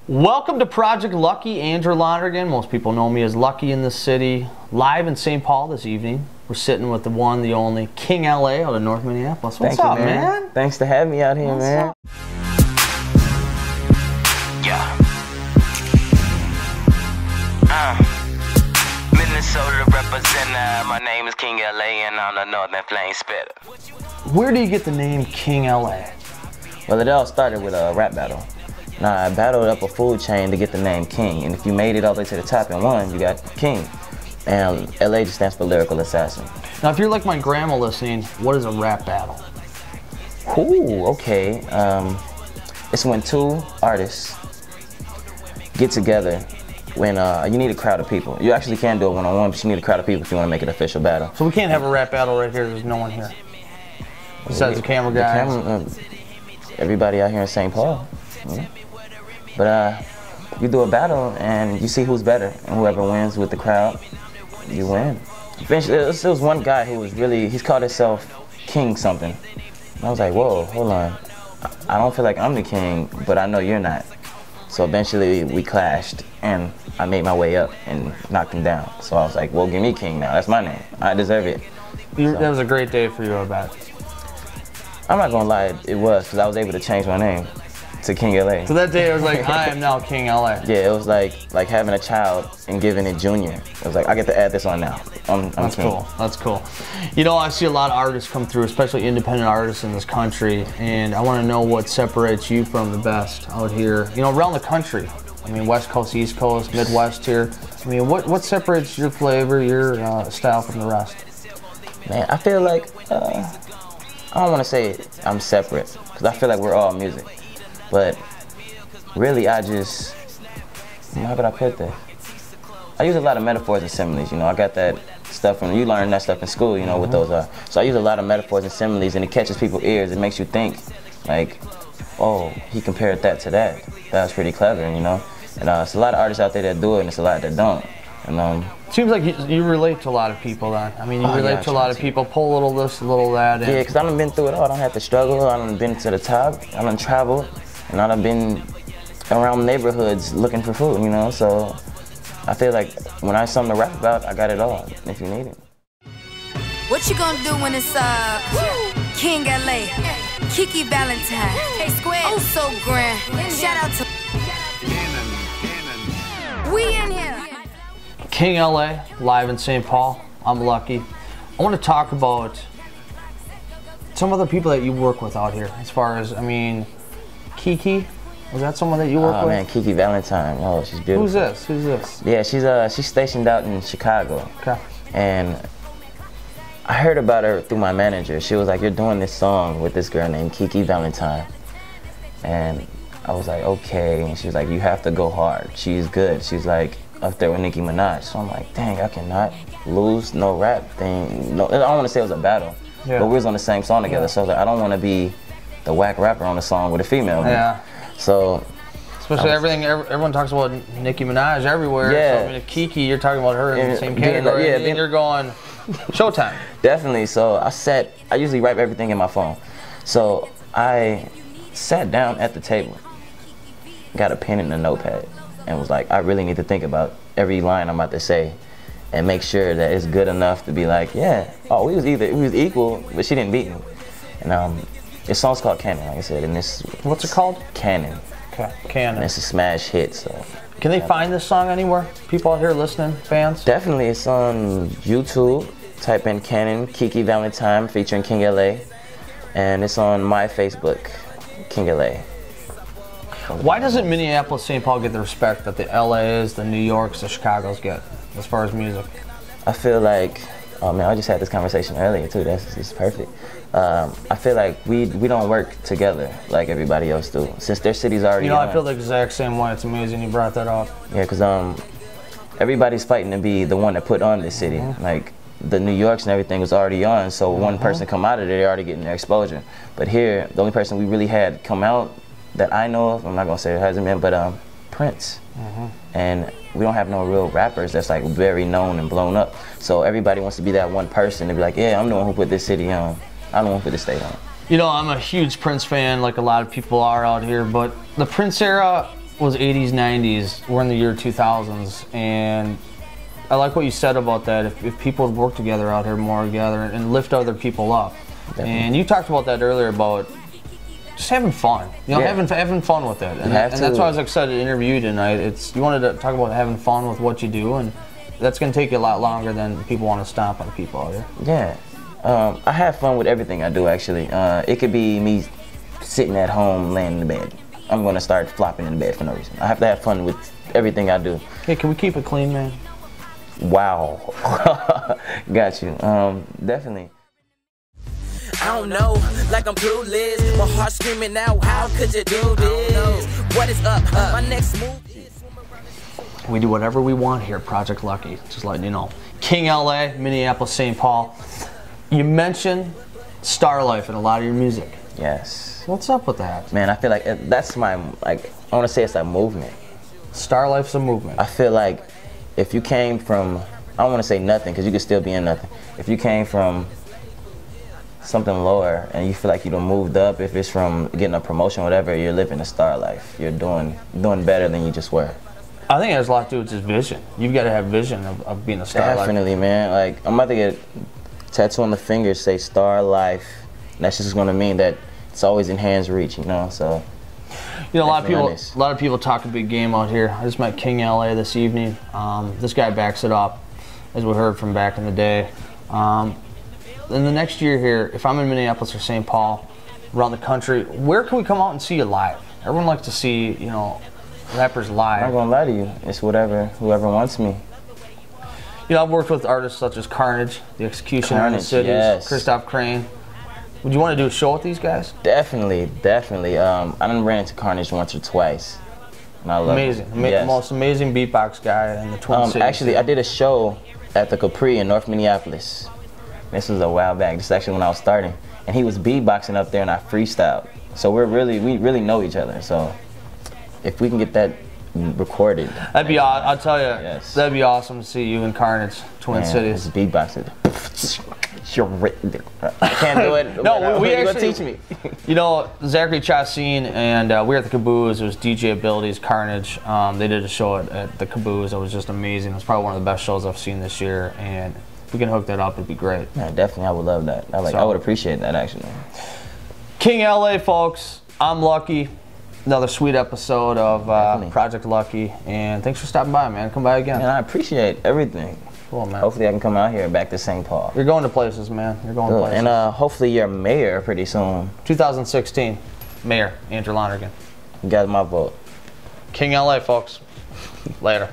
Welcome to Project Lucky. Andrew Lonergan. Most people know me as Lucky in the city. Live in St. Paul this evening. We're sitting with the one, the only King L.A. out of North Minneapolis. What's up, man? Thanks to have me out here, man. Yeah. Minnesota represent. My name is King L.A. and I'm the Northern Flame Spitter. Where do you get the name King L.A.? Well, it all started with a rap battle. Now, I battled up a food chain to get the name King, and if you made it all the way to the top and won, you got King. And LA just stands for Lyrical Assassin. Now, if you're like my grandma listening, what is a rap battle? Ooh, okay. It's when two artists get together when you need a crowd of people. You actually can do it one-on-one, but you need a crowd of people if you want to make it an official battle. So we can't have a rap battle right here, there's no one here. Besides the camera guys. Everybody out here in St. Paul. Yeah. But you do a battle and you see who's better, and whoever wins with the crowd, you win. Eventually, there was one guy who was he's called himself King something. And I was like, whoa, hold on. I don't feel like I'm the king, but I know you're not. So eventually we clashed and I made my way up and knocked him down. So I was like, well, give me King now, that's my name. I deserve it. That was a great day for you, I bet. I'm not gonna lie, it was, because I was able to change my name to King L.A. So that day it was like, I am now King L.A. Yeah, it was like having a child and giving it Junior. It was like, I get to add this on now. I'm That's King. cool, that's cool. You know, I see a lot of artists come through, especially independent artists in this country, and I want to know what separates you from the best out here, you know, around the country. I mean, West Coast, East Coast, Midwest here. I mean, what separates your flavor, your style from the rest? Man, I feel like, I don't want to say I'm separate, because I feel like we're all music. But really, how could I put this? I use a lot of metaphors and similes, you know. I got that stuff from, you learn that stuff in school, you know, what those are. So I use a lot of metaphors and similes, and it catches people's ears. It makes you think, like, oh, he compared that to that. That was pretty clever, you know. And it's a lot of artists out there that do it, and it's a lot that don't. And seems like you relate to a lot of people then. I mean, you relate to a lot of people, pull a little this, a little that. Yeah, because I done been through it all. I don't have to struggle. I done been to the top. I done traveled. And I done been around neighborhoods looking for food, you know? So I feel like when I have something to rap about, I got it all, if you need it. What you gonna do when it's King L.A., Kiki Valentine, OhSoGrand, shout out to we in here. King L.A., live in St. Paul. I'm Lucky. I want to talk about some of the people that you work with out here. As far as, I mean, Kiki, is that someone that you work with? Oh man, Kiki Valentine. Oh, she's beautiful. Who's this? Who's this? Yeah, she's stationed out in Chicago. Okay. And I heard about her through my manager. She was like, you're doing this song with this girl named Kiki Valentine. And I was like, okay. And she was like, you have to go hard. She's good. She's like up there with Nicki Minaj. So I'm like, dang, I cannot lose no rap thing. No, I don't want to say it was a battle, but we was on the same song together. So I was like, I don't want to be the whack rapper on the song with a female. Yeah. So. Especially everyone talks about Nicki Minaj everywhere. Yeah. So I mean, if Kiki, you're talking about her in the same category. Yeah. And you're going Showtime. Definitely. So I usually write everything in my phone. So I sat down at the table, got a pen and a notepad, and was like, I really need to think about every line I'm about to say and make sure that it's good enough to be like, yeah, oh, we was equal, but she didn't beat me. And this song's called Canon, like I said, and this. What's it called? Canon. Okay, Canon. And it's a smash hit, so. Can they find this song anywhere? People out here listening, fans? Definitely, it's on YouTube. Type in Canon, Kiki Valentine featuring King L.A. And it's on my Facebook, King L.A. Why doesn't Minneapolis, St. Paul get the respect that the LAs, the New Yorks, the Chicagos get as far as music? I feel like, oh man, I just had this conversation earlier too. That's perfect. I feel like we don't work together like everybody else do. Since their city's already You know, I feel the exact same way. It's amazing you brought that up. Yeah, because everybody's fighting to be the one that put on this city. Like the New Yorks and everything was already on, so one person come out of there, they're already getting their exposure. But here, the only person we really had come out that I know of, I'm not gonna say it hasn't been, but Prince. And we don't have no real rappers that's like very known and blown up. So everybody wants to be that one person to be like, yeah, I'm the one who put this city on. I'm the one who put this state on. You know, I'm a huge Prince fan, like a lot of people are out here, but the Prince era, was 80s, 90s. We're in the year 2000s, and I like what you said about that. If people would work together out here more together and lift other people up. Definitely. And you talked about that earlier about just having fun. You know, having fun with it. And that's why I was excited to interview you tonight. You wanted to talk about having fun with what you do, and that's going to take you a lot longer than people want to stomp on people out here. Yeah. I have fun with everything I do, actually. It could be me sitting at home laying in the bed. I'm going to start flopping in the bed for no reason. I have to have fun with everything I do. Hey, can we keep it clean, man? Wow. Got you. Definitely. I don't know, like I'm clueless. My heart screaming out, how could you do this? What is up? My next move is... We do whatever we want here, Project Lucky. Just letting you know. King L.A., Minneapolis, St. Paul. You mentioned Star Life in a lot of your music. Yes. What's up with that? Man, I feel like that's my, I want to say it's a movement. Star Life's a movement. I feel like if you came from, I don't want to say nothing because you could still be in nothing. If you came from something lower and you feel like you done moved up, if it's from getting a promotion, whatever, you're living a star life. You're doing better than you just were. I think it has a lot to do with just vision. You've got to have vision of being a star life. Definitely, man. Like, I'm about to get a tattoo on the finger, say star life. And that's just going to mean that it's always in hands reach, you know, so. You know, a lot of people talk a big game out here. I just met King L.A. this evening. This guy backs it up, as we heard from back in the day. In the next year here, if I'm in Minneapolis or St. Paul, around the country, where can we come out and see you live? Everyone likes to see, you know, rappers live. I'm not gonna lie to you. It's whoever wants me. You know, I've worked with artists such as Carnage, The Executioner in the Cities, yes. Christoph Crane. Would you want to do a show with these guys? Definitely, definitely. I done ran into Carnage once or twice. And I love amazing. Yes. Most amazing beatbox guy in the Twin Cities. Actually, I did a show at the Capri in North Minneapolis. This was a while back. This is actually when I was starting. And he was beatboxing up there and I freestyled. So we really know each other. So if we can get that recorded. That'd be awesome. I'll tell you, yes. That'd be awesome to see you in Carnage, Twin Cities. It's beatboxing. I can't do it. No, we actually teach me. You know, Zachary Chassin and we were at the Caboose. It was DJ Abilities, Carnage. They did a show at the Caboose. It was just amazing. It was probably one of the best shows I've seen this year. And if we can hook that up, it'd be great. Yeah, definitely. I would love that. I would appreciate that, actually. King L.A., folks. I'm Lucky. Another sweet episode of Project Lucky. And thanks for stopping by, man. Come by again. And I appreciate everything. Cool, man. Hopefully I can come out here back to St. Paul. You're going to places, man. You're going to places. And hopefully you're mayor pretty soon. 2016, Mayor Andrew Lonergan. You got my vote. King L.A., folks. Later.